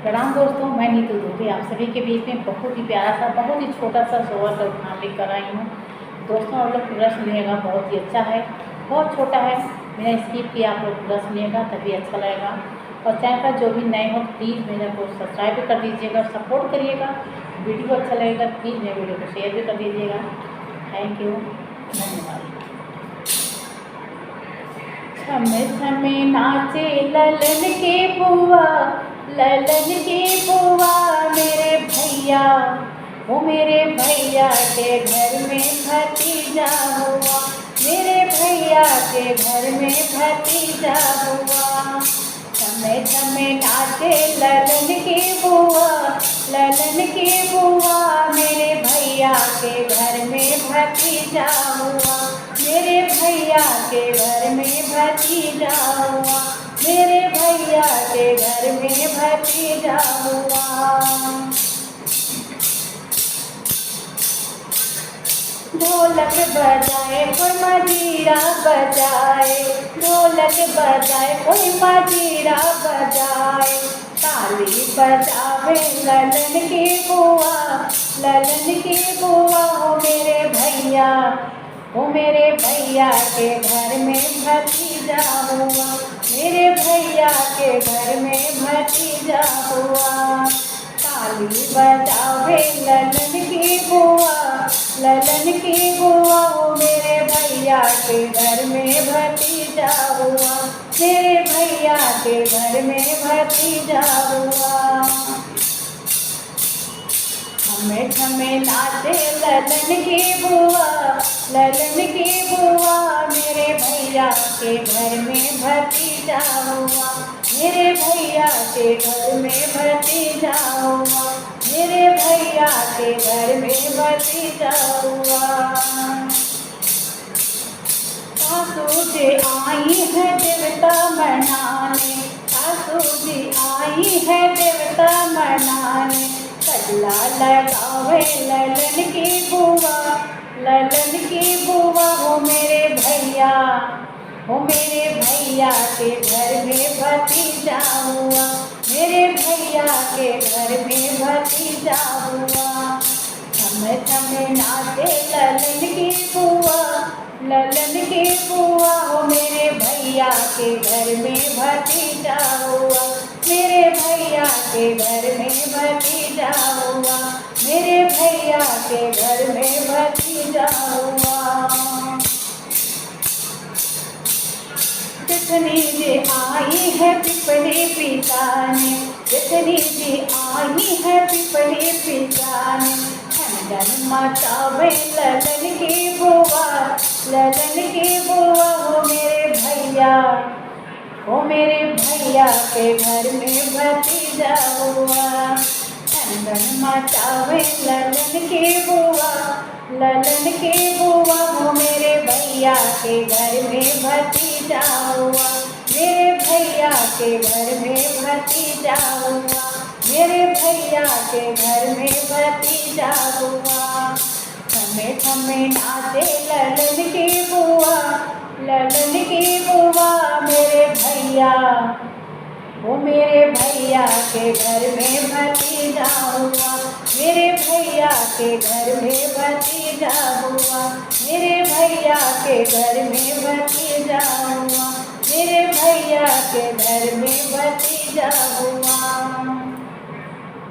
प्रणाम दोस्तों, मैं नीतू दुबे आप सभी के बीच में बहुत ही प्यारा सा, बहुत ही छोटा सा सोवर का उठान लेकर आई हूँ। दोस्तों आप लोग पूरा सुनिएगा, बहुत ही अच्छा है, बहुत छोटा है, बिना स्किप किए आप लोग पूरा सुनिएगा तभी अच्छा लगेगा। और चैनल पर जो भी नए हो प्लीज़ मेरे को सब्सक्राइब भी कर दीजिएगा, सपोर्ट करिएगा। वीडियो अच्छा लगेगा प्लीज़ मेरे वीडियो को शेयर भी कर दीजिएगा। थैंक यू, धन्यवाद। छमे छमे नाचे ललन के बुआ, ललन के बुआ मेरे भैया, वो मेरे भैया के घर में भतीजा हुआ, मेरे भैया के घर में भतीजा हुआ। छमे छमे नाचे ललन के बुआ, ललन के बुआ मेरे भैया के घर में भतीजा हुआ, मेरे भैया के घर में भतीजा हुआ, मेरे भैया के घर में भतीजा हुआ। ढोलक बजाए कोई मजीरा बजाए, ढोलक बजाए कोई मजीरा बजाए, ताली बजावे ललन की बुआ, ललन की बुआ हो मेरे भैया, वो मेरे भैया के घर में भतीजा हुआ, मेरे भैया के घर में भतीजा हुआ। ताली बजावे ललन की बुआ, ललन की बुआ वो मेरे भैया के घर में भतीजा हुआ, मेरे भैया के घर में भतीजा हुआ। छमे छमे नाचे ललन की बुआ, ललन की बुआ मेरे भैया के घर में भतीजा हुआ, मेरे भैया के घर में भतीजा हुआ, मेरे भैया के घर में भतीजा हुआ। सासू जी आई है देवता मनाने, सासू जी आई है देवता मनाने, कजला लगावे ललन की बुआ, ललन की बुआ हो मेरे भैया, हो मेरे भैया के घर में भतीजा हुआ, मेरे भैया के घर में भतीजा हुआ। छमे छमे नाचे ललन की बुआ, ललन की बुआ हो मेरे भैया के घर में भतीजा हुआ, मेरे भैया के घर में भतीजा हुआ, मेरे भैया के घर में भतीजा हुआ। जितनी जी आई है पिपली पिसाने, जितनी जी आई है पिपली पिसाने, खंडन मचावे ललन की बुआ, ललन की बुआ हो मेरे भैया, वो मेरे भैया के घर में भतीजा हुआ। खंडन मचावे ललन की बुआ, ललन की बुआ हो मेरे भैया के घर में भतीजा हुआ, मेरे भैया के घर में भतीजा हुआ, मेरे भैया के घर में भतीजा हुआ। छमे छमे नाचे ललन की बुआ, ललन की बुआ मेरे भैया, वो मेरे भैया के घर में भतीजा हुआ, मेरे भैया के घर में भतीजा हुआ, मेरे भैया के घर में भतीजा हुआ, मेरे भैया के घर में भतीजा हुआ।